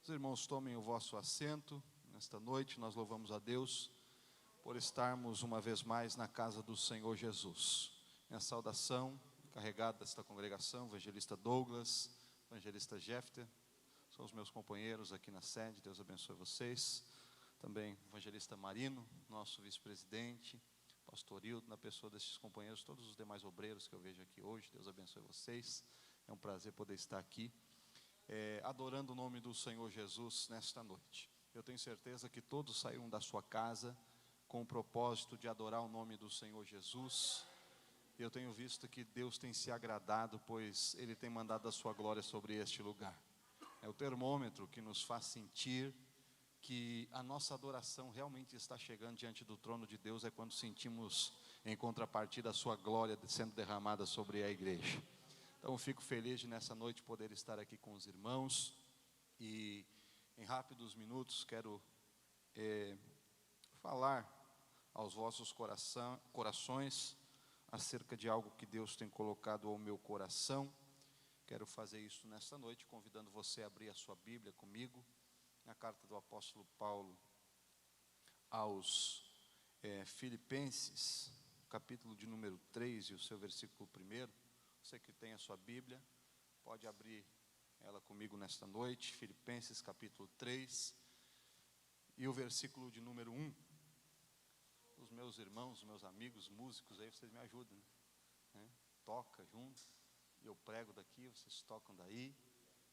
Os irmãos tomem o vosso assento. Nesta noite nós louvamos a Deus por estarmos uma vez mais na casa do Senhor Jesus. Minha saudação, carregada desta congregação, evangelista Douglas, evangelista Jefter, são os meus companheiros aqui na sede, Deus abençoe vocês. Também evangelista Marino, nosso vice-presidente, pastor Hildo, na pessoa desses companheiros, todos os demais obreiros que eu vejo aqui hoje, Deus abençoe vocês. É um prazer poder estar aqui, adorando o nome do Senhor Jesus nesta noite. Eu tenho certeza que todos saíram da sua casa com o propósito de adorar o nome do Senhor Jesus. Eu tenho visto que Deus tem se agradado, pois Ele tem mandado a sua glória sobre este lugar. É o termômetro que nos faz sentir que a nossa adoração realmente está chegando diante do trono de Deus, é quando sentimos em contrapartida a sua glória sendo derramada sobre a igreja. Então eu fico feliz de nessa noite poder estar aqui com os irmãos e em rápidos minutos quero falar aos vossos corações acerca de algo que Deus tem colocado ao meu coração. Quero fazer isso nesta noite, convidando você a abrir a sua Bíblia comigo, na carta do apóstolo Paulo aos Filipenses, capítulo de número 3 e o seu versículo 1. Você que tem a sua Bíblia, pode abrir ela comigo nesta noite, Filipenses capítulo 3 e o versículo de número 1. Os meus irmãos, os meus amigos músicos aí, vocês me ajudam, né? Toca junto, eu prego daqui, vocês tocam daí,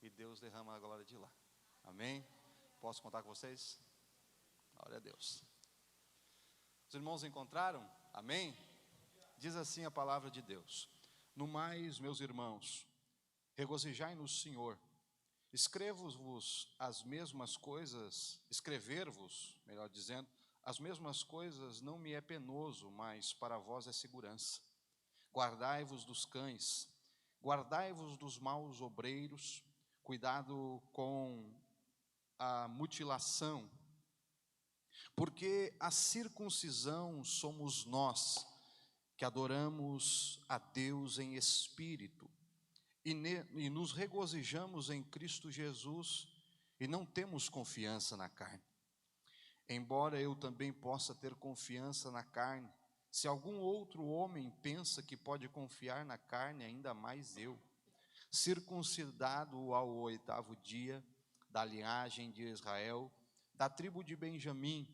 e Deus derrama a glória de lá, amém? Posso contar com vocês? Glória a Deus. Os irmãos encontraram? Amém? Diz assim a palavra de Deus: no mais, meus irmãos, regozijai no Senhor. Escrever-vos, melhor dizendo, as mesmas coisas não me é penoso, mas para vós é segurança. Guardai-vos dos cães, guardai-vos dos maus obreiros, cuidado com a mutilação, porque a circuncisão somos nós, que adoramos a Deus em espírito, e nos regozijamos em Cristo Jesus, e não temos confiança na carne. Embora eu também possa ter confiança na carne, se algum outro homem pensa que pode confiar na carne, ainda mais eu, circuncidado ao 8º dia, da linhagem de Israel, da tribo de Benjamim,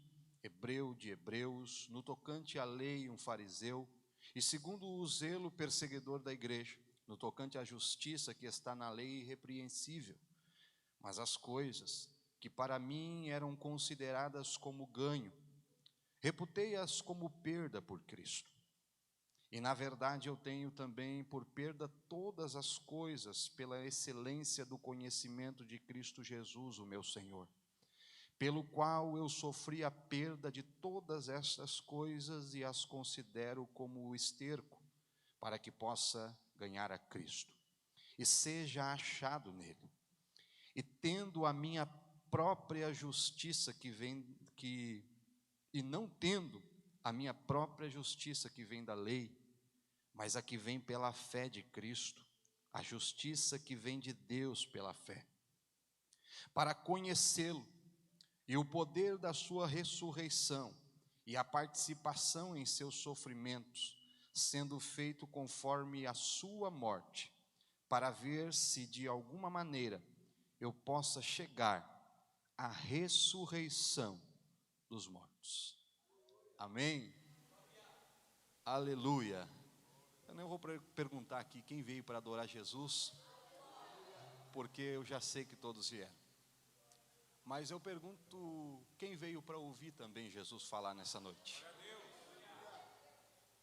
hebreu de hebreus, no tocante à lei um fariseu, e segundo o zelo perseguidor da igreja, no tocante à justiça que está na lei irrepreensível. Mas as coisas que para mim eram consideradas como ganho, reputei-as como perda por Cristo. E na verdade eu tenho também por perda todas as coisas pela excelência do conhecimento de Cristo Jesus, o meu Senhor, pelo qual eu sofri a perda de todas estas coisas e as considero como esterco, para que possa ganhar a Cristo e seja achado nele, e tendo a minha própria justiça não tendo a minha própria justiça que vem da lei, mas a que vem pela fé de Cristo, a justiça que vem de Deus pela fé, para conhecê-lo e o poder da sua ressurreição e a participação em seus sofrimentos, sendo feito conforme a sua morte, para ver se de alguma maneira eu possa chegar à ressurreição dos mortos. Amém? Aleluia. Eu não vou perguntar aqui quem veio para adorar Jesus, porque eu já sei que todos vieram. Mas eu pergunto, quem veio para ouvir também Jesus falar nessa noite?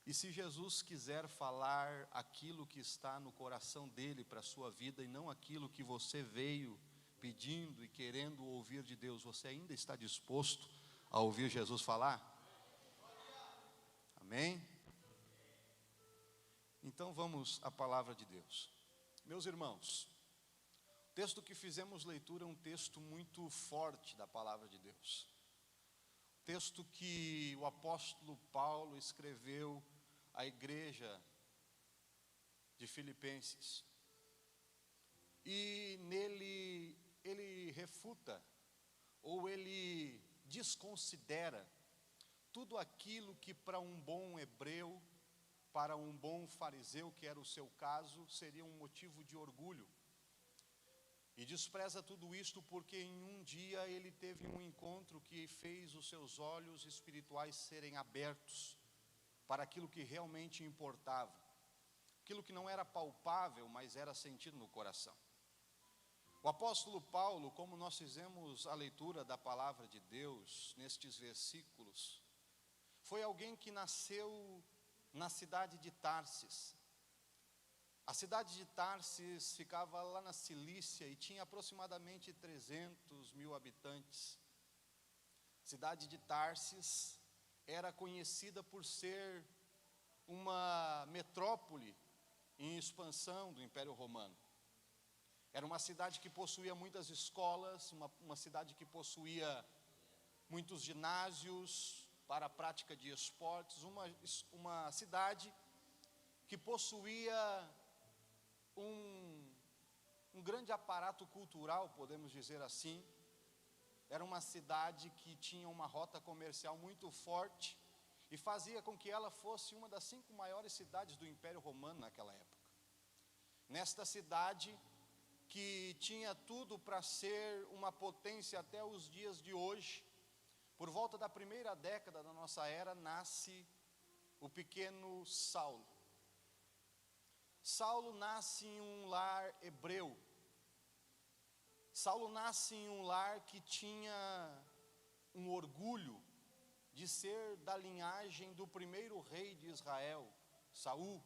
E se Jesus quiser falar aquilo que está no coração dele para a sua vida, e não aquilo que você veio pedindo e querendo ouvir de Deus, você ainda está disposto a ouvir Jesus falar? Amém? Então vamos à palavra de Deus. Meus irmãos, o texto que fizemos leitura é um texto muito forte da palavra de Deus. Texto que o apóstolo Paulo escreveu à igreja de Filipenses. E nele ele refuta ou ele desconsidera tudo aquilo que para um bom hebreu, para um bom fariseu, que era o seu caso, seria um motivo de orgulho. E despreza tudo isto porque em um dia ele teve um encontro que fez os seus olhos espirituais serem abertos para aquilo que realmente importava, aquilo que não era palpável, mas era sentido no coração. O apóstolo Paulo, como nós fizemos a leitura da palavra de Deus nestes versículos, foi alguém que nasceu na cidade de Tarsis. A cidade de Tarsis ficava lá na Cilícia e tinha aproximadamente 300 mil habitantes. A cidade de Tarsis era conhecida por ser uma metrópole em expansão do Império Romano. Era uma cidade que possuía muitas escolas, uma cidade que possuía muitos ginásios para a prática de esportes, uma cidade que possuía um grande aparato cultural, podemos dizer assim. Era uma cidade que tinha uma rota comercial muito forte e fazia com que ela fosse uma das 5 maiores cidades do Império Romano naquela época. Nesta cidade, que tinha tudo para ser uma potência até os dias de hoje, por volta da primeira década da nossa era, nasce o pequeno Saulo. Saulo nasce em um lar hebreu. Saulo nasce em um lar que tinha um orgulho de ser da linhagem do primeiro rei de Israel, Saul.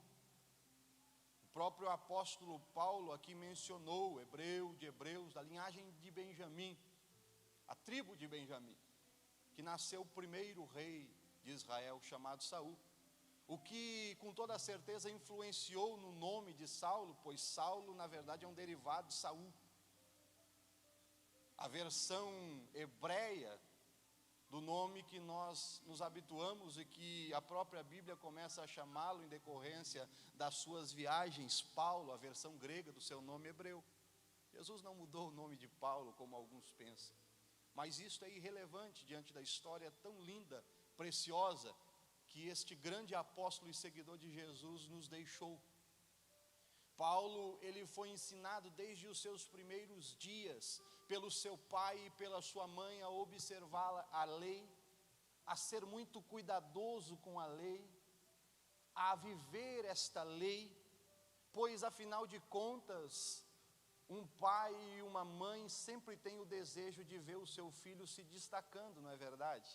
O próprio apóstolo Paulo aqui mencionou, hebreu de hebreus, da linhagem de Benjamim, a tribo de Benjamim, que nasceu o primeiro rei de Israel, chamado Saul. O que com toda certeza influenciou no nome de Saulo, pois Saulo na verdade é um derivado de Saul. A versão hebreia do nome que nós nos habituamos e que a própria Bíblia começa a chamá-lo em decorrência das suas viagens, Paulo, a versão grega do seu nome hebreu. Jesus não mudou o nome de Paulo como alguns pensam, mas isto é irrelevante diante da história tão linda, preciosa, que este grande apóstolo e seguidor de Jesus nos deixou. Paulo, ele foi ensinado desde os seus primeiros dias, pelo seu pai e pela sua mãe, a observar a lei, a ser muito cuidadoso com a lei, a viver esta lei, pois afinal de contas, um pai e uma mãe sempre têm o desejo de ver o seu filho se destacando, não é verdade?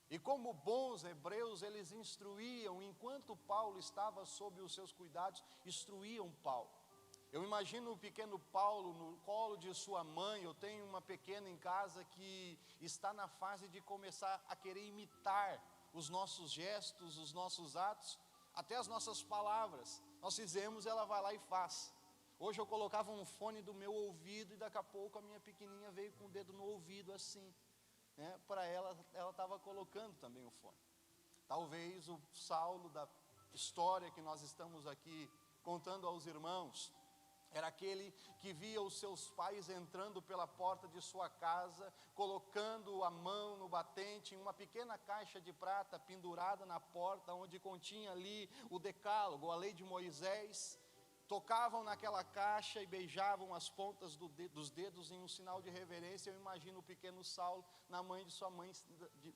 E como bons hebreus, eles instruíam, enquanto Paulo estava sob os seus cuidados, instruíam Paulo. Eu imagino o pequeno Paulo no colo de sua mãe. Eu tenho uma pequena em casa que está na fase de começar a querer imitar os nossos gestos, os nossos atos, até as nossas palavras. Nós fizemos, ela vai lá e faz. Hoje eu colocava um fone do meu ouvido e daqui a pouco a minha pequenininha veio com o dedo no ouvido assim. Para ela estava colocando também o fone. Talvez o Saulo da história que nós estamos aqui contando aos irmãos, era aquele que via os seus pais entrando pela porta de sua casa, colocando a mão no batente, em uma pequena caixa de prata pendurada na porta, onde continha ali o decálogo, a lei de Moisés. Tocavam naquela caixa e beijavam as pontas dos dedos em um sinal de reverência. Eu imagino o pequeno Saulo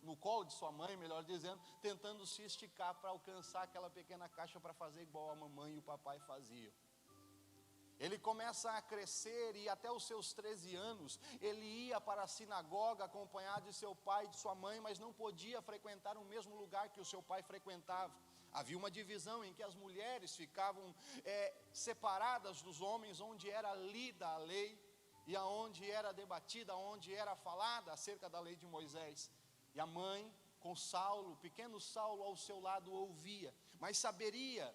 no colo de sua mãe, melhor dizendo, tentando se esticar para alcançar aquela pequena caixa para fazer igual a mamãe e o papai faziam. Ele começa a crescer e até os seus 13 anos, ele ia para a sinagoga acompanhado de seu pai e de sua mãe, mas não podia frequentar o mesmo lugar que o seu pai frequentava. Havia uma divisão em que as mulheres ficavam separadas dos homens, onde era lida a lei e aonde era debatida, onde era falada acerca da lei de Moisés. E a mãe, com Saulo, o pequeno Saulo ao seu lado, ouvia, mas saberia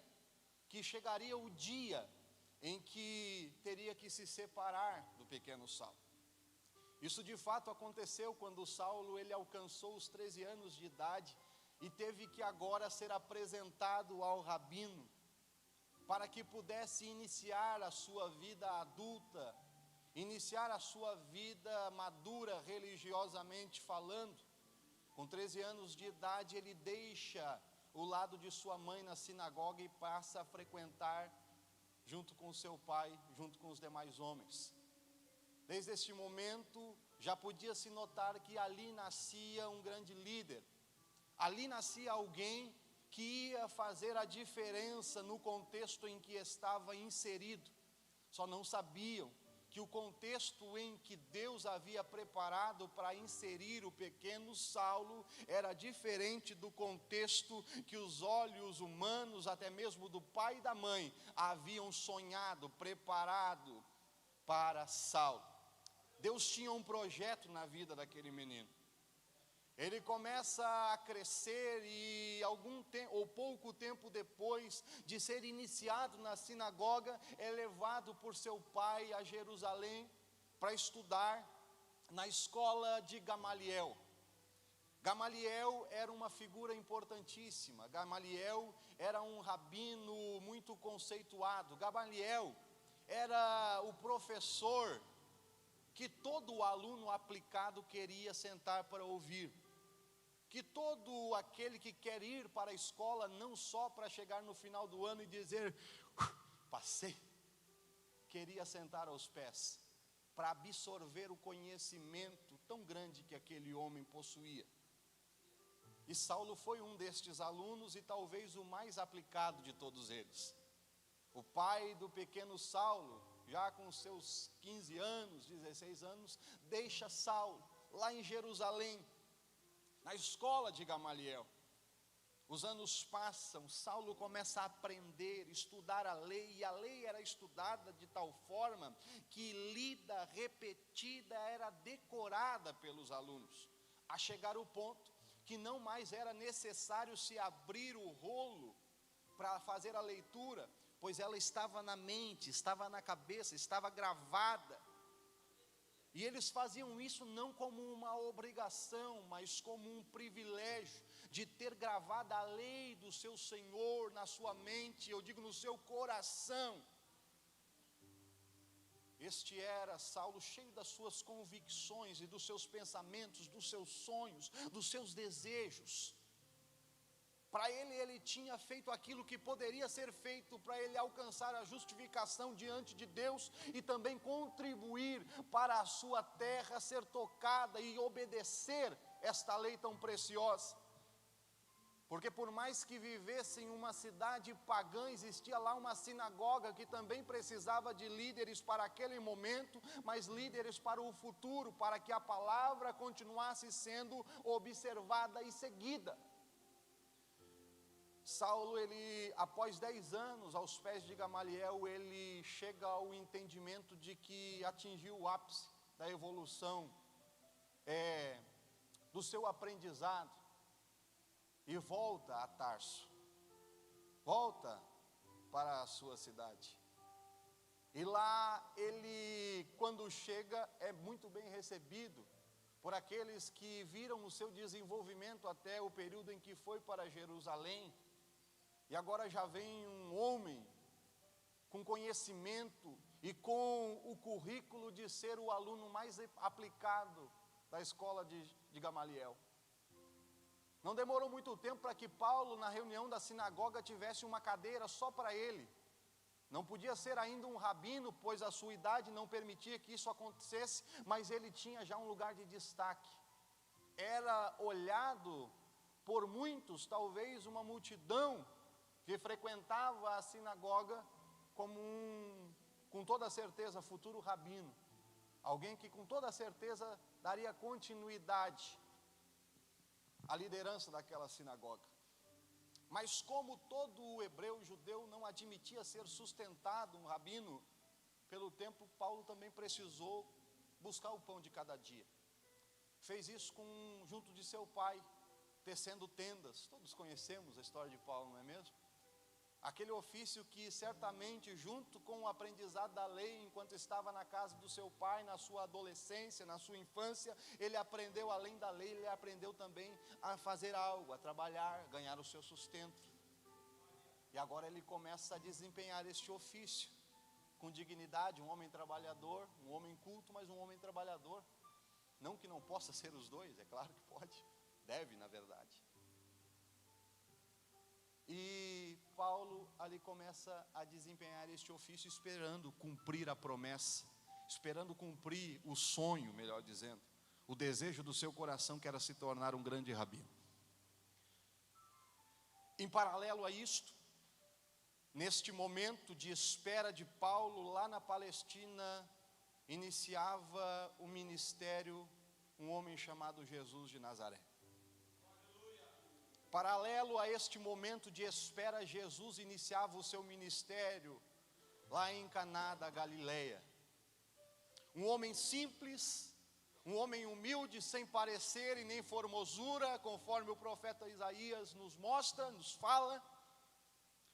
que chegaria o dia em que teria que se separar do pequeno Saulo. Isso de fato aconteceu quando Saulo ele alcançou os 13 anos de idade e teve que agora ser apresentado ao rabino para que pudesse iniciar a sua vida adulta iniciar a sua vida madura religiosamente falando. Com 13 anos de idade, ele deixa o lado de sua mãe na sinagoga e passa a frequentar junto com seu pai, junto com os demais homens. Desde este momento, já podia se notar que ali nascia um grande líder. Ali nascia alguém que ia fazer a diferença no contexto em que estava inserido. Só não sabiam que o contexto em que Deus havia preparado para inserir o pequeno Saulo era diferente do contexto que os olhos humanos, até mesmo do pai e da mãe, haviam sonhado, preparado para Saulo. Deus tinha um projeto na vida daquele menino. Ele começa a crescer e pouco tempo depois de ser iniciado na sinagoga, é levado por seu pai a Jerusalém para estudar na escola de Gamaliel. Gamaliel era uma figura importantíssima. Gamaliel era um rabino muito conceituado. Gamaliel era o professor que todo aluno aplicado queria sentar para ouvir. Que todo aquele que quer ir para a escola, não só para chegar no final do ano e dizer, passei, queria sentar aos pés, para absorver o conhecimento tão grande que aquele homem possuía. E Saulo foi um destes alunos e talvez o mais aplicado de todos eles. O pai do pequeno Saulo, já com seus 15 anos, 16 anos, deixa Saulo lá em Jerusalém, na escola de Gamaliel. Os anos passam, Saulo começa a aprender, estudar a lei, e a lei era estudada de tal forma que lida, repetida, era decorada pelos alunos, a chegar o ponto que não mais era necessário se abrir o rolo para fazer a leitura, pois ela estava na mente, estava na cabeça, estava gravada. E eles faziam isso não como uma obrigação, mas como um privilégio de ter gravada a lei do seu Senhor na sua mente, eu digo no seu coração. Este era Saulo, cheio das suas convicções e dos seus pensamentos, dos seus sonhos, dos seus desejos. Para ele tinha feito aquilo que poderia ser feito para ele alcançar a justificação diante de Deus e também contribuir para a sua terra ser tocada e obedecer esta lei tão preciosa. Porque por mais que vivesse em uma cidade pagã, existia lá uma sinagoga que também precisava de líderes para aquele momento, mas líderes para o futuro, para que a palavra continuasse sendo observada e seguida. Saulo, após 10 anos aos pés de Gamaliel, ele chega ao entendimento de que atingiu o ápice da evolução do seu aprendizado e volta a Tarso, volta para a sua cidade. E lá ele, quando chega, é muito bem recebido por aqueles que viram o seu desenvolvimento até o período em que foi para Jerusalém. E agora já vem um homem com conhecimento e com o currículo de ser o aluno mais aplicado da escola de Gamaliel. Não demorou muito tempo para que Paulo, na reunião da sinagoga, tivesse uma cadeira só para ele. Não podia ser ainda um rabino, pois a sua idade não permitia que isso acontecesse, mas ele tinha já um lugar de destaque. Era olhado por muitos, talvez uma multidão, que frequentava a sinagoga como com toda certeza, futuro rabino. Alguém que com toda certeza daria continuidade à liderança daquela sinagoga. Mas como todo hebreu judeu não admitia ser sustentado um rabino pelo tempo, Paulo também precisou buscar o pão de cada dia. Fez isso junto de seu pai, tecendo tendas. Todos conhecemos a história de Paulo, não é mesmo? Aquele ofício que certamente, junto com o aprendizado da lei, enquanto estava na casa do seu pai, na sua adolescência, na sua infância, ele aprendeu além da lei, ele aprendeu também a fazer algo, a trabalhar, ganhar o seu sustento. E agora ele começa a desempenhar este ofício, com dignidade, um homem trabalhador, um homem culto, mas um homem trabalhador. Não que não possa ser os dois, é claro que pode, deve na verdade. E Paulo ali começa a desempenhar este ofício esperando cumprir a promessa, esperando cumprir o sonho, melhor dizendo, o desejo do seu coração, que era se tornar um grande rabino. Em paralelo a isto, neste momento de espera de Paulo, lá na Palestina, iniciava o ministério um homem chamado Jesus de Nazaré. Paralelo a este momento de espera, Jesus iniciava o seu ministério lá em Caná da Galileia. Um homem simples, um homem humilde, sem parecer e nem formosura, conforme o profeta Isaías nos mostra, nos fala.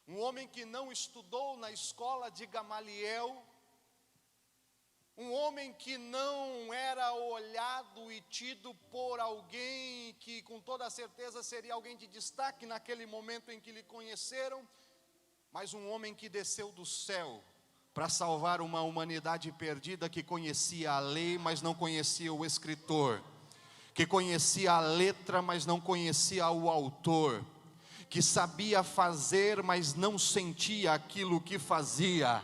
Um homem que não estudou na escola de Gamaliel, um homem que não era olhado e tido por alguém que com toda certeza seria alguém de destaque naquele momento em que lhe conheceram, mas um homem que desceu do céu para salvar uma humanidade perdida, que conhecia a lei, mas não conhecia o escritor, que conhecia a letra, mas não conhecia o autor, que sabia fazer, mas não sentia aquilo que fazia.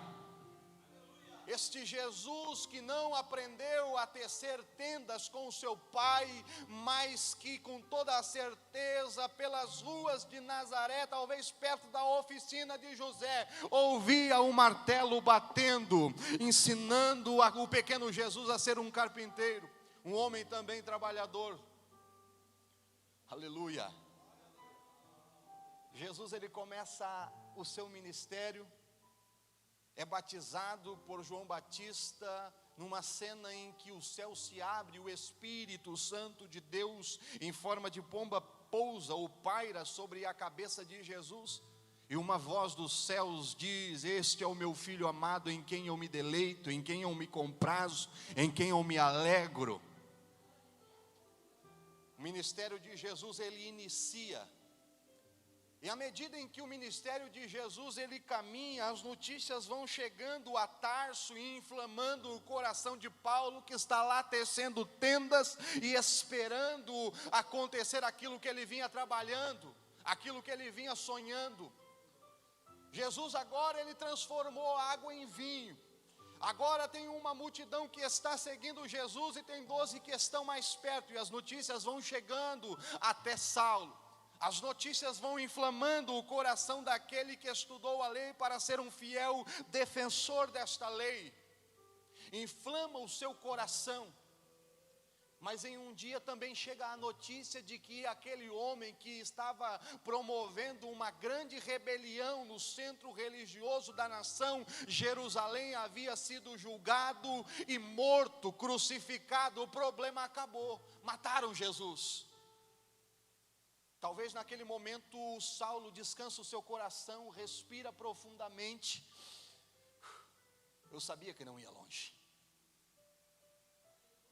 Este Jesus que não aprendeu a tecer tendas com seu pai, mas que com toda a certeza pelas ruas de Nazaré, talvez perto da oficina de José, ouvia o martelo batendo, ensinando o pequeno Jesus a ser um carpinteiro, um homem também trabalhador. Aleluia. Jesus, ele começa o seu ministério, é batizado por João Batista, numa cena em que o céu se abre, o Espírito Santo de Deus, em forma de pomba, pousa ou paira sobre a cabeça de Jesus, e uma voz dos céus diz: este é o meu filho amado, em quem eu me deleito, em quem eu me comprazo, em quem eu me alegro. O ministério de Jesus, ele inicia. E à medida em que o ministério de Jesus ele caminha, as notícias vão chegando a Tarso e inflamando o coração de Paulo, que está lá tecendo tendas e esperando acontecer aquilo que ele vinha trabalhando, aquilo que ele vinha sonhando. Jesus agora ele transformou a água em vinho. Agora tem uma multidão que está seguindo Jesus e tem 12 que estão mais perto, e as notícias vão chegando até Saulo. As notícias vão inflamando o coração daquele que estudou a lei para ser um fiel defensor desta lei. Inflama o seu coração. Mas em um dia também chega a notícia de que aquele homem que estava promovendo uma grande rebelião no centro religioso da nação, Jerusalém, havia sido julgado e morto, crucificado. O problema acabou, mataram Jesus. Talvez naquele momento Saulo descansa o seu coração, respira profundamente. Eu sabia que não ia longe.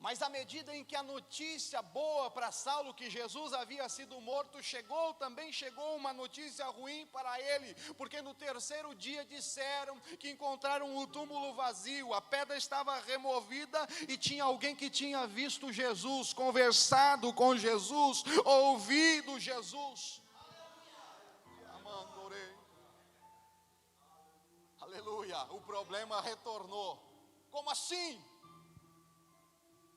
Mas à medida em que a notícia boa para Saulo, que Jesus havia sido morto, chegou, também chegou uma notícia ruim para ele, porque no terceiro dia disseram que encontraram o túmulo vazio, a pedra estava removida e tinha alguém que tinha visto Jesus, conversado com Jesus, ouvido Jesus. Aleluia, o problema retornou. Como assim?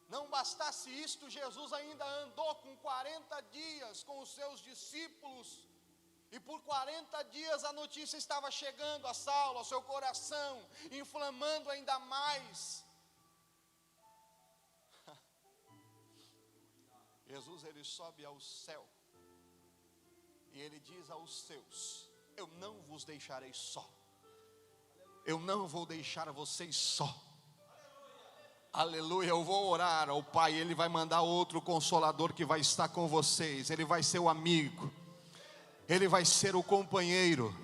Não bastasse isto, Jesus ainda andou com 40 dias com os seus discípulos, e por 40 dias a notícia estava chegando a Saulo, ao seu coração, inflamando ainda mais. Jesus, ele sobe ao céu, e ele diz aos seus: eu não vos deixarei só, eu não vou deixar vocês só. Aleluia, eu vou orar ao Pai, Ele vai mandar outro Consolador que vai estar com vocês. Ele vai ser o amigo, Ele vai ser o companheiro,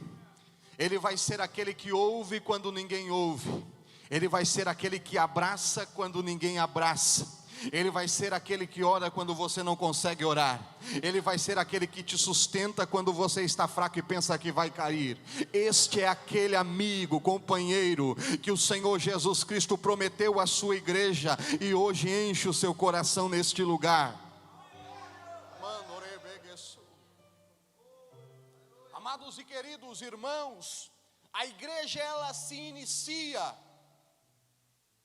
Ele vai ser aquele que ouve quando ninguém ouve, Ele vai ser aquele que abraça quando ninguém abraça, Ele vai ser aquele que ora quando você não consegue orar. Ele vai ser aquele que te sustenta quando você está fraco e pensa que vai cair. Este é aquele amigo, companheiro, que o Senhor Jesus Cristo prometeu à sua igreja, e hoje enche o seu coração neste lugar. Amados e queridos irmãos, a igreja ela se inicia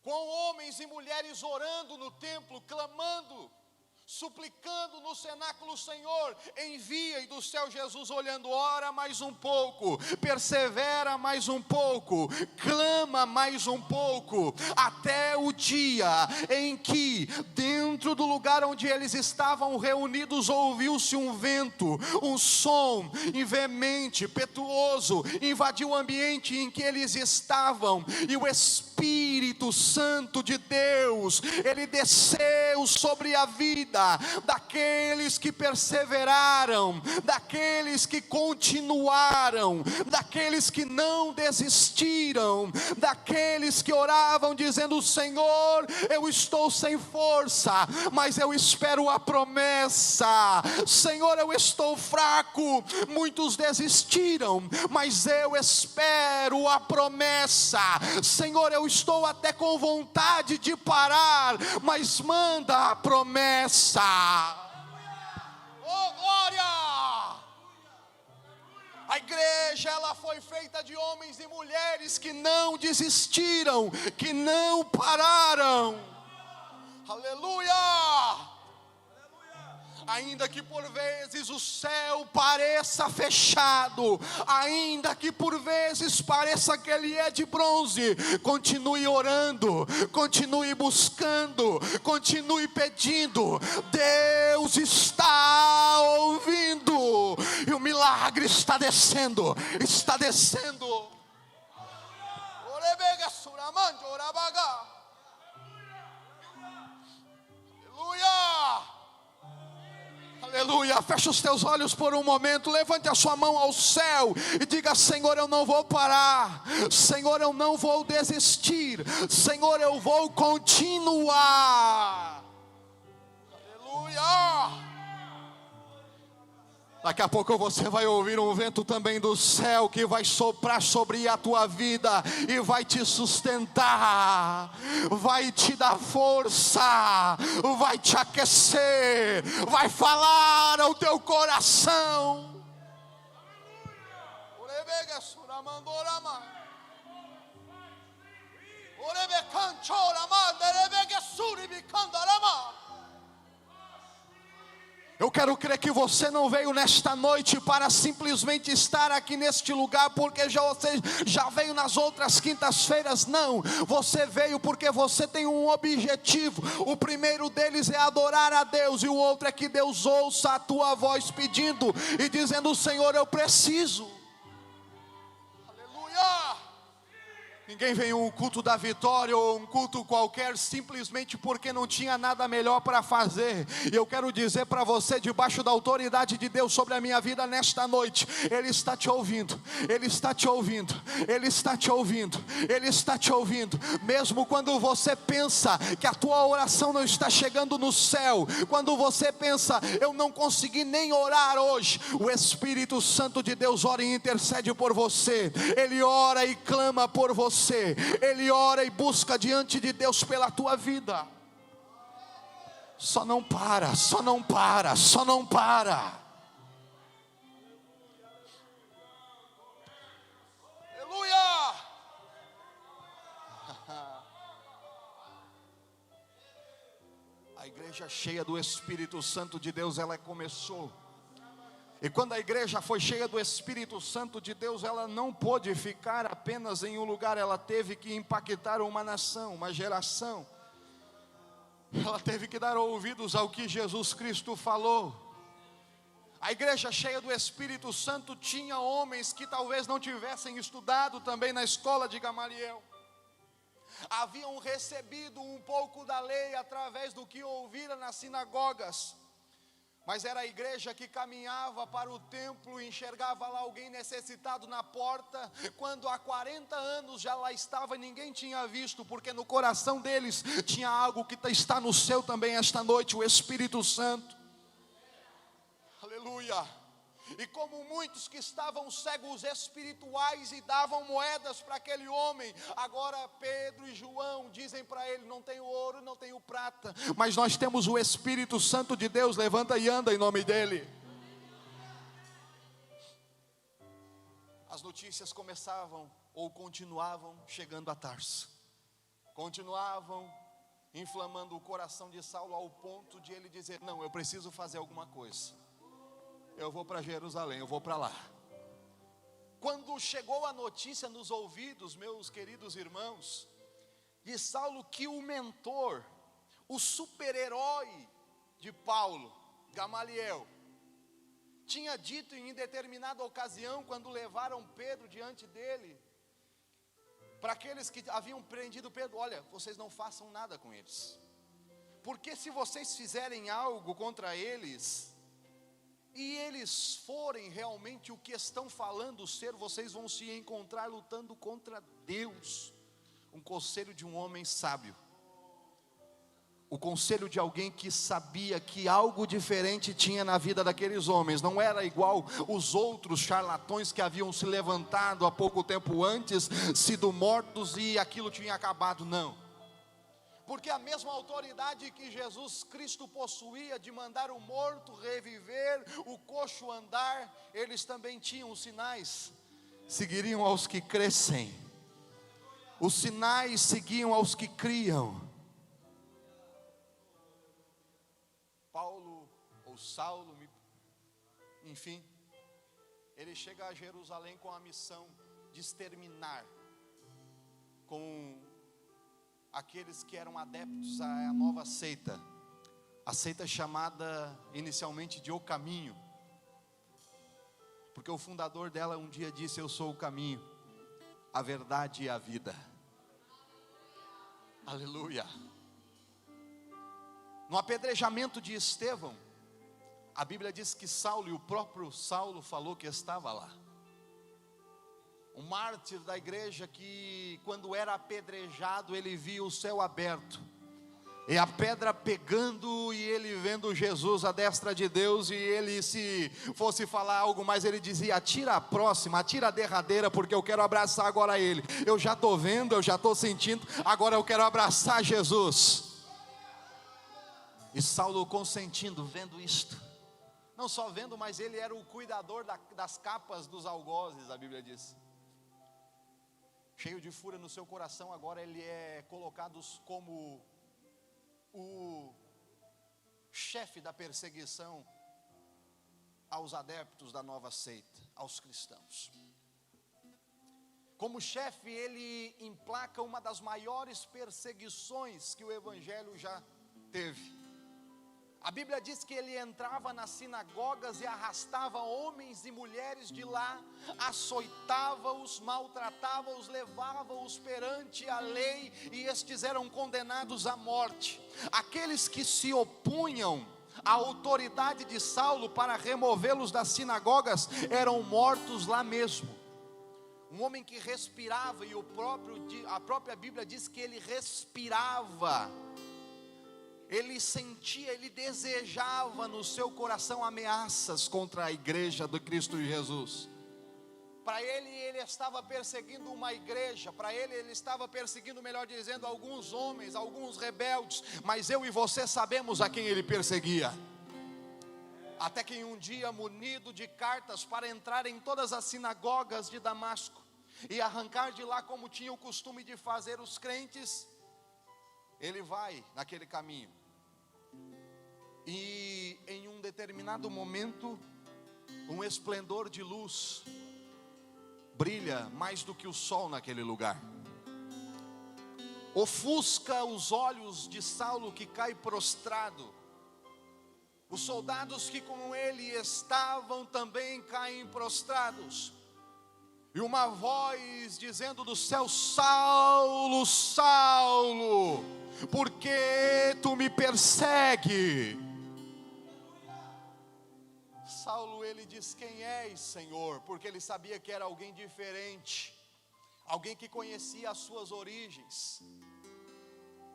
com homens e mulheres orando no templo, clamando, suplicando no cenáculo: Senhor, envia. E do céu Jesus olhando: ora mais um pouco, persevera mais um pouco, clama mais um pouco, até o dia em que dentro do lugar onde eles estavam reunidos ouviu-se um vento, um som veemente, impetuoso, invadiu o ambiente em que eles estavam, e o Espírito Santo de Deus, ele desceu sobre a vida daqueles que perseveraram, daqueles que continuaram, daqueles que não desistiram, daqueles que oravam dizendo: Senhor, eu estou sem força, mas eu espero a promessa. Senhor, eu estou fraco, muitos desistiram, mas eu espero a promessa. Senhor, eu estou até com vontade de parar, mas manda a promessa. Oh, glória! A igreja ela foi feita de homens e mulheres que não desistiram, que não pararam. Aleluia! Ainda que por vezes o céu pareça fechado, ainda que por vezes pareça que ele é de bronze, continue orando, continue buscando, continue pedindo. Deus está ouvindo, e o milagre está descendo, está descendo. Aleluia! Aleluia, fecha os teus olhos por um momento, levante a sua mão ao céu e diga: Senhor, eu não vou parar, Senhor, eu não vou desistir, Senhor, eu vou continuar. Aleluia. Daqui a pouco você vai ouvir um vento também do céu que vai soprar sobre a tua vida e vai te sustentar, vai te dar força, vai te aquecer, vai falar ao teu coração. Eu quero crer que você não veio nesta noite para simplesmente estar aqui neste lugar porque você já veio nas outras quintas-feiras. Não, você veio porque você tem um objetivo. O primeiro deles é adorar a Deus, e o outro é que Deus ouça a tua voz pedindo e dizendo: Senhor, eu preciso. Aleluia. Ninguém veio a um culto da vitória ou um culto qualquer simplesmente porque não tinha nada melhor para fazer. E eu quero dizer para você, debaixo da autoridade de Deus sobre a minha vida nesta noite: Ele está te ouvindo, Ele está te ouvindo, Ele está te ouvindo, Ele está te ouvindo. Mesmo quando você pensa que a tua oração não está chegando no céu, quando você pensa: eu não consegui nem orar hoje, o Espírito Santo de Deus ora e intercede por você. Ele ora e clama por você. Ele ora e busca diante de Deus pela tua vida. Só não para, só não para, só não para. Aleluia! A igreja cheia do Espírito Santo de Deus, ela começou. E quando a igreja foi cheia do Espírito Santo de Deus, ela não pôde ficar apenas em um lugar, ela teve que impactar uma nação, uma geração. Ela teve que dar ouvidos ao que Jesus Cristo falou. A igreja cheia do Espírito Santo tinha homens que talvez não tivessem estudado também na escola de Gamaliel. Haviam recebido um pouco da lei através do que ouviram nas sinagogas. Mas era a igreja que caminhava para o templo e enxergava lá alguém necessitado na porta, quando há 40 anos já lá estava e ninguém tinha visto, porque no coração deles tinha algo que está no seu também esta noite, o Espírito Santo. Aleluia. E como muitos que estavam cegos espirituais e davam moedas para aquele homem, agora Pedro e João dizem para ele: não tenho ouro, não tenho prata, mas nós temos o Espírito Santo de Deus, levanta e anda em nome dele. As notícias começavam ou continuavam chegando a Tarso, continuavam inflamando o coração de Saulo ao ponto de ele dizer: não, eu preciso fazer alguma coisa. Eu vou para Jerusalém, eu vou para lá. Quando chegou a notícia nos ouvidos, meus queridos irmãos, de Saulo, que o mentor, o super-herói de Paulo, Gamaliel, tinha dito em determinada ocasião, quando levaram Pedro diante dele, para aqueles que haviam prendido Pedro: olha, vocês não façam nada com eles, porque se vocês fizerem algo contra eles, e eles forem realmente o que estão falando ser, vocês vão se encontrar lutando contra Deus. Um conselho de um homem sábio, o conselho de alguém que sabia que algo diferente tinha na vida daqueles homens, não era igual os outros charlatões que haviam se levantado há pouco tempo antes, sido mortos e aquilo tinha acabado. Não, porque a mesma autoridade que Jesus Cristo possuía de mandar o morto reviver, o coxo andar, eles também tinham os sinais, seguiriam aos que crescem, os sinais seguiam aos que criam. Paulo, ou Saulo, enfim, ele chega a Jerusalém com a missão de exterminar com aqueles que eram adeptos à nova seita, a seita chamada inicialmente de O Caminho, porque o fundador dela um dia disse: eu sou o caminho, a verdade e a vida. Aleluia. No apedrejamento de Estevão, a Bíblia diz que Saulo, e o próprio Saulo falou que estava lá, um mártir da igreja que, quando era apedrejado, ele via o céu aberto, e a pedra pegando, e ele vendo Jesus à destra de Deus, e ele, se fosse falar algo mais, ele dizia: atira a próxima, atira a derradeira, porque eu quero abraçar agora ele. Eu já estou vendo, eu já estou sentindo, agora eu quero abraçar Jesus. E Saulo consentindo, vendo isto, não só vendo, mas ele era o cuidador das capas dos algozes, a Bíblia diz. Cheio de fúria no seu coração, agora ele é colocado como o chefe da perseguição aos adeptos da nova seita, aos cristãos. Como chefe, ele emplaca uma das maiores perseguições que o evangelho já teve. A Bíblia diz que ele entrava nas sinagogas e arrastava homens e mulheres de lá, açoitava-os, maltratava-os, levava-os perante a lei, e estes eram condenados à morte. Aqueles que se opunham à autoridade de Saulo para removê-los das sinagogas eram mortos lá mesmo. Um homem que respirava, e a própria Bíblia diz que ele respirava, ele sentia, ele desejava no seu coração ameaças contra a igreja do Cristo Jesus. Para ele, ele estava perseguindo uma igreja, para ele estava perseguindo, melhor dizendo, alguns homens, alguns rebeldes, mas eu e você sabemos a quem ele perseguia. Até que um dia, munido de cartas para entrar em todas as sinagogas de Damasco e arrancar de lá, como tinha o costume de fazer os crentes, ele vai naquele caminho, e em um determinado momento, um esplendor de luz brilha mais do que o sol naquele lugar, ofusca os olhos de Saulo, que cai prostrado. Os soldados que com ele estavam também caem prostrados, e uma voz dizendo do céu: Saulo, Saulo, por que tu me persegue? Saulo ele diz: quem és, Senhor? Porque ele sabia que era alguém diferente, alguém que conhecia as suas origens.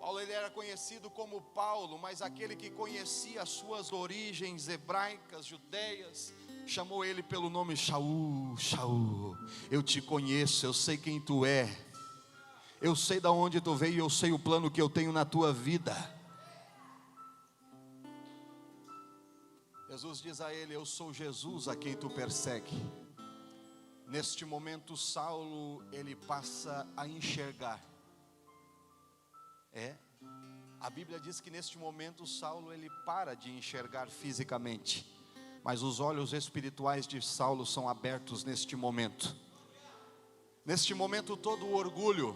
Paulo ele era conhecido como Paulo, mas aquele que conhecia as suas origens hebraicas, judeias, chamou ele pelo nome Shaul. Shaul, eu te conheço, eu sei quem tu é, eu sei de onde tu veio, eu sei o plano que eu tenho na tua vida. Jesus diz a ele: eu sou Jesus a quem tu persegue. Neste momento Saulo ele passa a enxergar. A Bíblia diz que neste momento Saulo ele para de enxergar fisicamente, mas os olhos espirituais de Saulo são abertos neste momento. Neste momento todo o orgulho,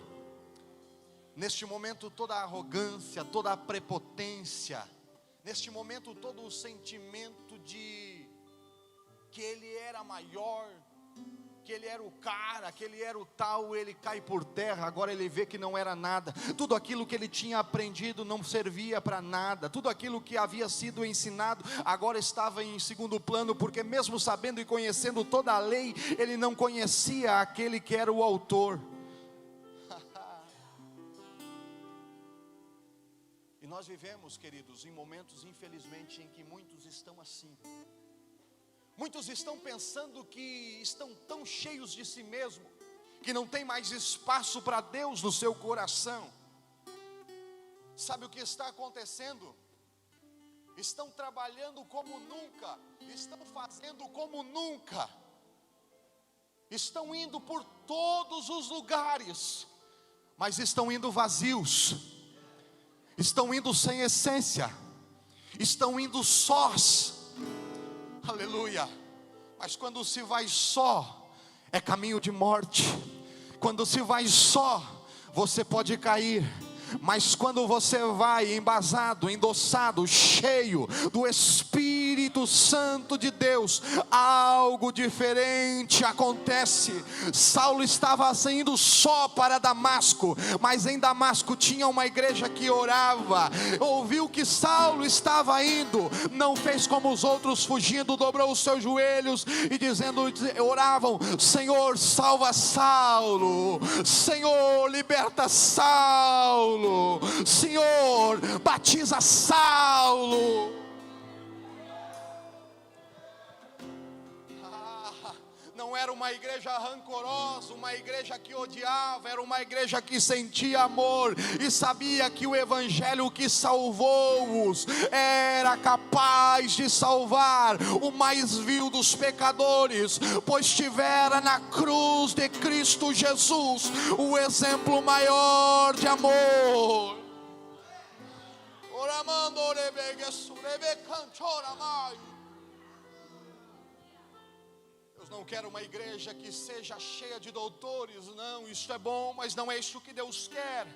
neste momento toda a arrogância, toda a prepotência, neste momento todo o sentimento de que ele era maior, que ele era o cara, que ele era o tal, ele cai por terra. Agora ele vê que não era nada. Tudo aquilo que ele tinha aprendido não servia para nada. Tudo aquilo que havia sido ensinado agora estava em segundo plano, porque mesmo sabendo e conhecendo toda a lei, ele não conhecia aquele que era o autor. E nós vivemos, queridos, em momentos, infelizmente, em que muitos estão assim. Muitos estão pensando que estão tão cheios de si mesmo, que não tem mais espaço para Deus no seu coração. Sabe o que está acontecendo? Estão trabalhando como nunca, estão fazendo como nunca, estão indo por todos os lugares, mas estão indo vazios, estão indo sem essência, estão indo sós. Aleluia. Mas quando se vai só, é caminho de morte. Quando se vai só, você pode cair. Mas quando você vai embasado, endossado, cheio do Espírito Santo de Deus, algo diferente acontece. Saulo estava indo só para Damasco, mas em Damasco tinha uma igreja que orava. Ouviu que Saulo estava indo, não fez como os outros, fugindo, dobrou os seus joelhos e dizendo, oravam: Senhor, salva Saulo, Senhor, liberta Saulo, Senhor, batiza Saulo. Não era uma igreja rancorosa, uma igreja que odiava, era uma igreja que sentia amor e sabia que o evangelho que salvou-os era capaz de salvar o mais vil dos pecadores, pois tivera na cruz de Cristo Jesus o exemplo maior de amor. Deus não quer uma igreja que seja cheia de doutores, não, isso é bom, mas não é isso que Deus quer.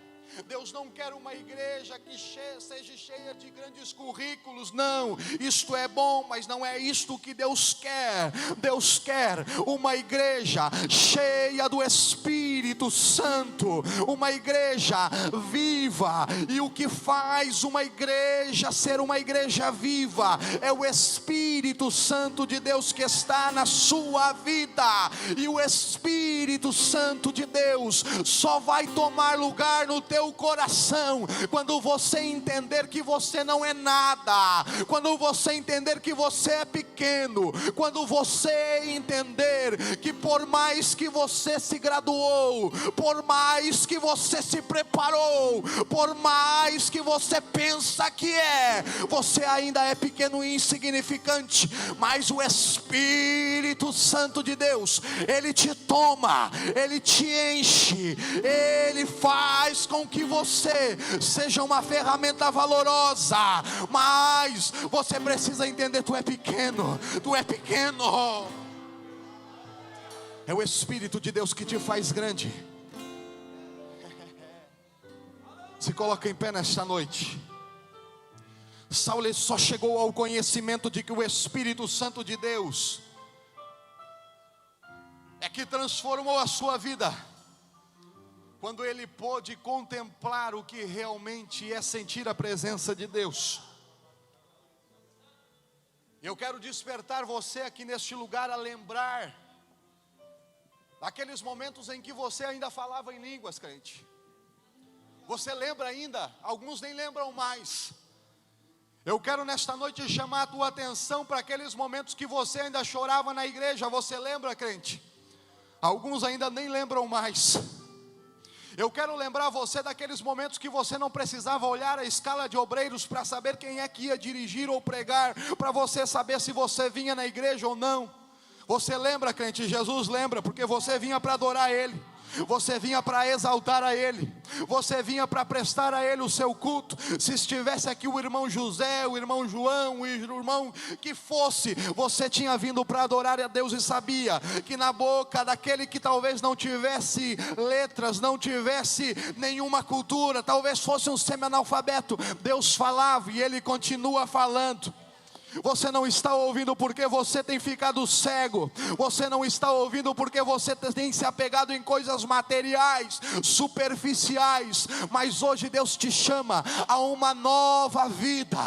Deus não quer uma igreja que seja cheia de grandes currículos, não, isto é bom, mas não é isto que Deus quer. Deus quer uma igreja cheia do Espírito Santo, uma igreja viva, e o que faz uma igreja ser uma igreja viva é o Espírito Santo de Deus que está na sua vida. E o Espírito Santo de Deus só vai tomar lugar no teu coração quando você entender que você não é nada, quando você entender que você é pequeno, quando você entender que por mais que você se graduou, por mais que você se preparou, por mais que você pensa que você ainda é pequeno e insignificante, mas o Espírito Santo de Deus, Ele te toma, Ele te enche, Ele faz com que você seja uma ferramenta valorosa. Mas você precisa entender, tu é pequeno, tu é pequeno. É o Espírito de Deus que te faz grande. Se coloca em pé nesta noite. Saulo só chegou ao conhecimento de que o Espírito Santo de Deus é que transformou a sua vida, quando ele pôde contemplar o que realmente é sentir a presença de Deus. Eu quero despertar você aqui neste lugar a lembrar daqueles momentos em que você ainda falava em línguas, crente. Você lembra ainda? Alguns nem lembram mais. Eu quero nesta noite chamar a tua atenção para aqueles momentos que você ainda chorava na igreja. Você lembra, crente? Alguns ainda nem lembram mais. Eu quero lembrar você daqueles momentos que você não precisava olhar a escala de obreiros para saber quem é que ia dirigir ou pregar, para você saber se você vinha na igreja ou não. Você lembra, crente? Jesus lembra, porque você vinha para adorar Ele, você vinha para exaltar a Ele, você vinha para prestar a Ele o seu culto. Se estivesse aqui o irmão José, o irmão João, o irmão que fosse, você tinha vindo para adorar a Deus e sabia que na boca daquele que talvez não tivesse letras, não tivesse nenhuma cultura, talvez fosse um semi-analfabeto, Deus falava e Ele continua falando. Você não está ouvindo porque você tem ficado cego. Você não está ouvindo porque você tem se apegado em coisas materiais, superficiais. Mas hoje Deus te chama a uma nova vida.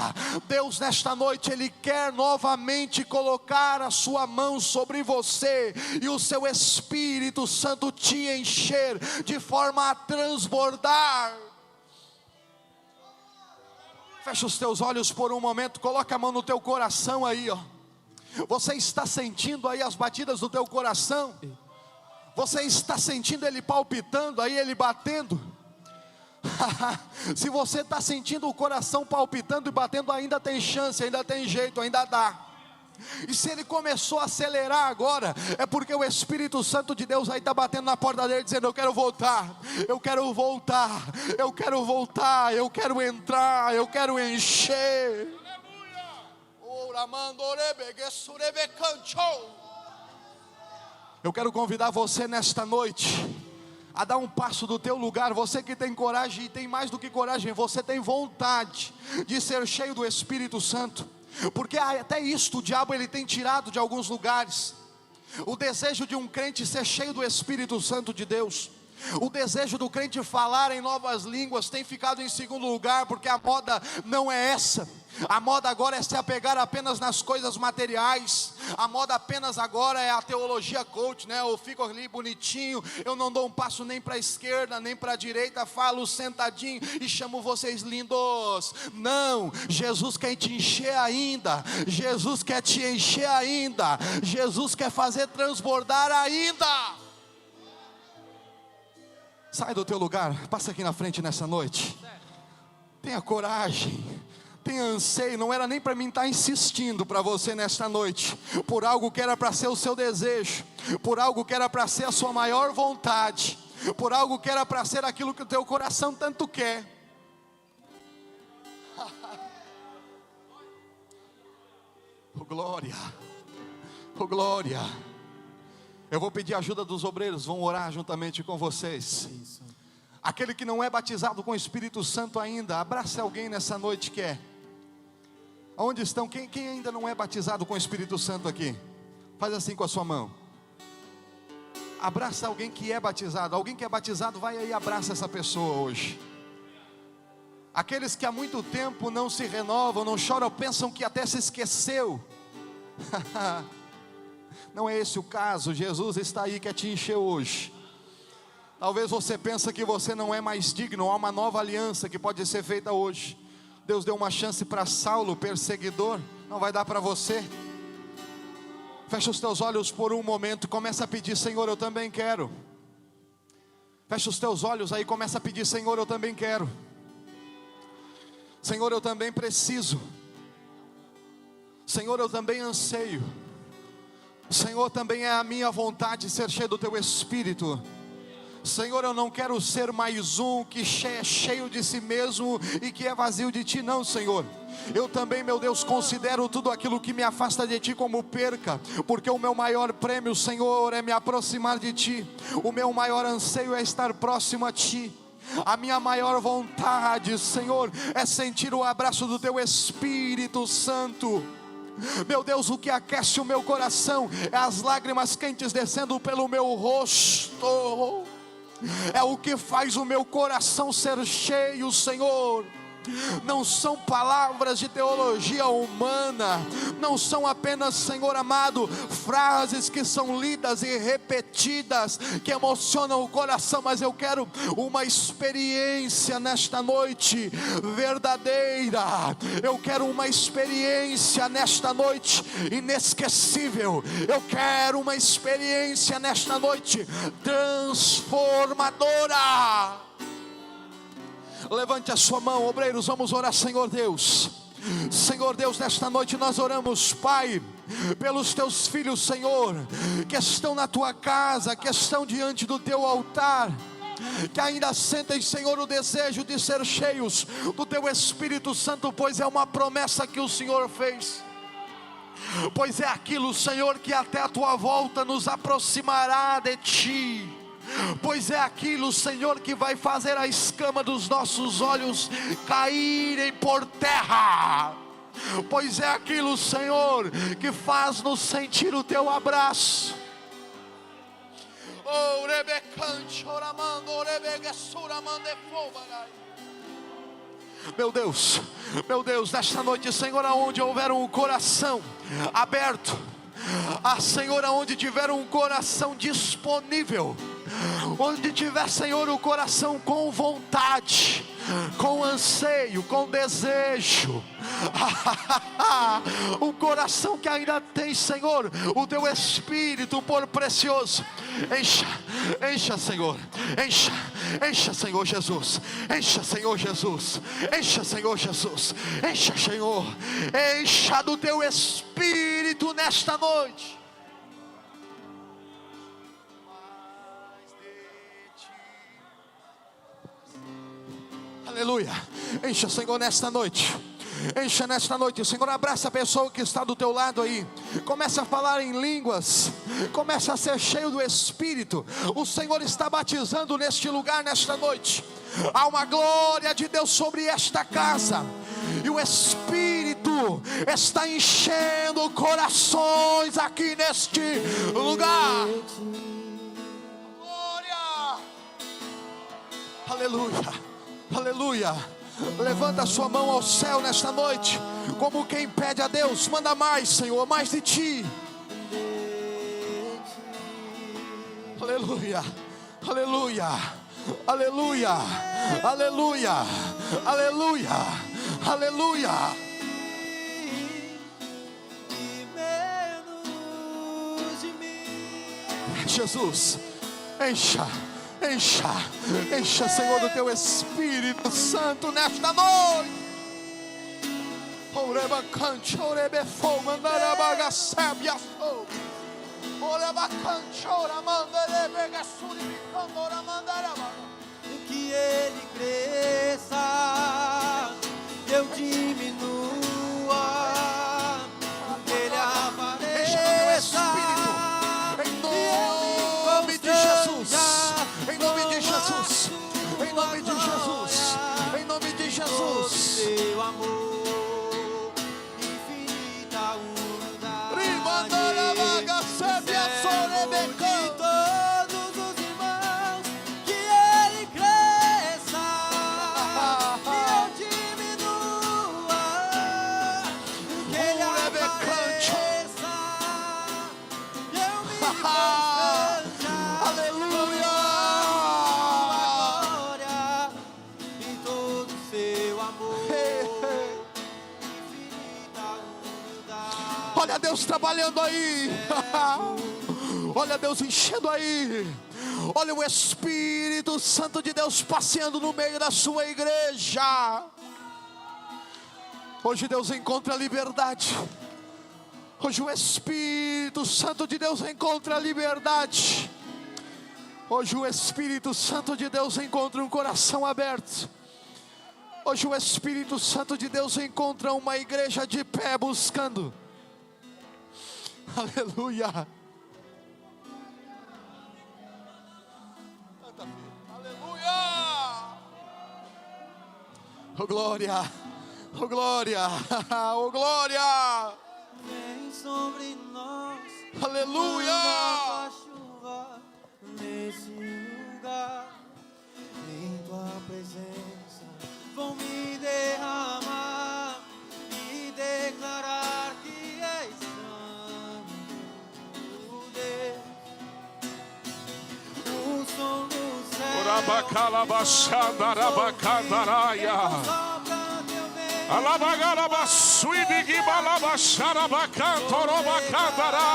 Deus nesta noite Ele quer novamente colocar a sua mão sobre você e o seu Espírito Santo te encher de forma a transbordar. Fecha os teus olhos por um momento, coloca a mão no teu coração aí, ó. Você está sentindo aí as batidas do teu coração? Você está sentindo ele palpitando aí, ele batendo? Se você está sentindo o coração palpitando e batendo, ainda tem chance, ainda tem jeito, ainda dá. E se ele começou a acelerar agora, é porque o Espírito Santo de Deus aí está batendo na porta dele, dizendo: eu quero voltar, eu quero voltar, eu quero voltar, eu quero entrar, eu quero encher. Eu quero convidar você nesta noite a dar um passo do teu lugar. Você que tem coragem, e tem mais do que coragem, você tem vontade de ser cheio do Espírito Santo. Porque até isto o diabo ele tem tirado de alguns lugares. O desejo de um crente ser cheio do Espírito Santo de Deus, o desejo do crente falar em novas línguas tem ficado em segundo lugar, porque a moda não é essa. A moda agora é se apegar apenas nas coisas materiais. A moda apenas agora é a teologia coach, né? Eu fico ali bonitinho, eu não dou um passo nem para a esquerda, nem para a direita, falo sentadinho e chamo vocês lindos. Não, Jesus quer te encher ainda. Jesus quer te encher ainda. Jesus quer fazer transbordar ainda. Sai do teu lugar, passa aqui na frente nessa noite. Tenha coragem. Tem anseio, não era nem para mim estar insistindo para você nesta noite, por algo que era para ser o seu desejo, por algo que era para ser a sua maior vontade, por algo que era para ser aquilo que o teu coração tanto quer. Oh glória, oh glória. Eu vou pedir a ajuda dos obreiros, vão orar juntamente com vocês. Aquele que não é batizado com o Espírito Santo ainda, abrace alguém nessa noite que é. Onde estão? Quem ainda não é batizado com o Espírito Santo aqui? Faz assim com a sua mão. Abraça alguém que é batizado. Alguém que é batizado, vai aí e abraça essa pessoa hoje. Aqueles que há muito tempo não se renovam, não choram, pensam que até se esqueceu. Não é esse o caso. Jesus está aí, quer te encher hoje. Talvez você pense que você não é mais digno. Há uma nova aliança que pode ser feita hoje. Deus deu uma chance para Saulo, perseguidor. Não vai dar para você. Fecha os teus olhos por um momento. Começa a pedir: Senhor, eu também quero. Fecha os teus olhos aí, começa a pedir: Senhor, eu também quero. Senhor, eu também preciso. Senhor, eu também anseio. Senhor, também é a minha vontade ser cheio do teu Espírito. Senhor, eu não quero ser mais um que é cheio de si mesmo e que é vazio de Ti, não, Senhor. Eu também, meu Deus, considero tudo aquilo que me afasta de Ti como perca, porque o meu maior prêmio, Senhor, é me aproximar de Ti. O meu maior anseio é estar próximo a Ti. A minha maior vontade, Senhor, é sentir o abraço do Teu Espírito Santo. Meu Deus, o que aquece o meu coração é as lágrimas quentes descendo pelo meu rosto. É o que faz o meu coração ser cheio, Senhor. não são palavras de teologia humana, não são apenas, Senhor amado, frases que são lidas e repetidas, que emocionam o coração, mas eu quero uma experiência nesta noite verdadeira, eu quero uma experiência nesta noite inesquecível, eu quero uma experiência nesta noite transformadora. Levante a sua mão, obreiros, vamos orar. Senhor Deus, nesta noite nós oramos, Pai, pelos teus filhos, Senhor, que estão na tua casa, que estão diante do teu altar, que ainda sentem, Senhor, o desejo de ser cheios do teu Espírito Santo, pois é uma promessa que o Senhor fez, pois é aquilo, Senhor, que até a tua volta nos aproximará de ti, pois é aquilo, Senhor, que vai fazer a escama dos nossos olhos caírem por terra, pois é aquilo, Senhor, que faz-nos sentir o teu abraço. Oh, meu Deus, nesta noite, Senhor, aonde houver um coração aberto, Senhor, aonde tiver um coração disponível, onde tiver, Senhor, o coração com vontade, com anseio, com desejo, um coração que ainda tem, Senhor, o teu Espírito por precioso, encha Senhor, encha Senhor Jesus, encha Senhor Jesus, encha Senhor Jesus, encha Senhor, encha do teu Espírito nesta noite. Aleluia, encha Senhor nesta noite, encha nesta noite, Senhor. Abraça a pessoa que está do teu lado aí, começa a falar em línguas, começa a ser cheio do Espírito. O Senhor está batizando neste lugar nesta noite, há uma glória de Deus sobre esta casa, e o Espírito está enchendo corações aqui neste lugar. Glória, aleluia. Aleluia, levanta a sua mão ao céu nesta noite, como quem pede a Deus, manda mais, Senhor, mais de ti. Aleluia, aleluia, aleluia, aleluia, aleluia, aleluia. Jesus, encha, Senhor, do teu Espírito Santo nesta noite. Que Ele cresça, eu diminua, que Ele apareça. Em nome de Jesus, em nome de Jesus, em nome de Jesus, em nome de Jesus. Teu amor, infinita unidade, de todos os irmãos, que Ele cresça, que eu diminua, que Ele apareça, que eu me constranja. Aleluia. Olha Deus trabalhando aí, olha Deus enchendo aí, olha o Espírito Santo de Deus passeando no meio da sua igreja. Hoje Deus encontra liberdade, hoje o Espírito Santo de Deus encontra liberdade, hoje o Espírito Santo de Deus encontra um coração aberto, hoje o Espírito Santo de Deus encontra uma igreja de pé buscando. Aleluia. Aleluia. Oh glória, oh glória, oh glória. Vem sobre nós, aleluia. manda a chuva nesse lugar, em tua presença vou me derramar. Alabagalabaxandarabacandaraya. Alabagalabaçuidigibalabacharabacantorobacandara.